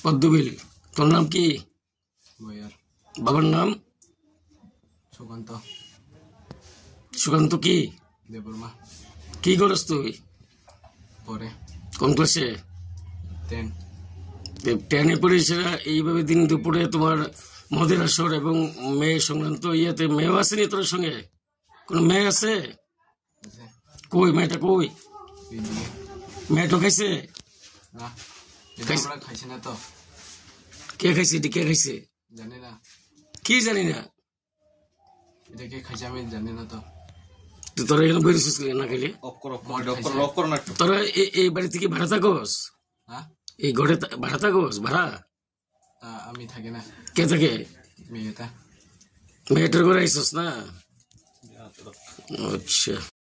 পদ্মবিল। তোর নাম কি? বয়ার। বাবার নাম? সুকান্ত। সুকান্ত কি? দেববর্মা। কি করস তুই? পরে কোন ক্লাসে? 10। 10-এ পড়িস? এইভাবে দিন দুপুরে তোমার মদের আসর এবং মেয়ে সংক্রান্ত ইয়েতে মেয়েও আসেনি তোর সঙ্গে? কোন মেয়ে আছে? আছে। কই মেয়েটা কই? এইদিকে। মেয়েটা খাইছে? না, এটা খাইছে? আমরা খাইছি না তো। কে খাইছে? এটি কে খাইছে? জানি না। কি জানি না? এটা কে খাইছে আমি জানি না তো। তুই তোরা এখানে বেরিয়েছিস না খেলে? তোরা এই বাড়ি থেকে ভাড়া থাকোস? হ্যাঁ, এই ঘরে ভাড়া থাকোস? ভাড়া? তা আমি থাকি না। কে থাকে? মেয়েটা। মেয়েটার ঘরে আইসস না? আচ্ছা।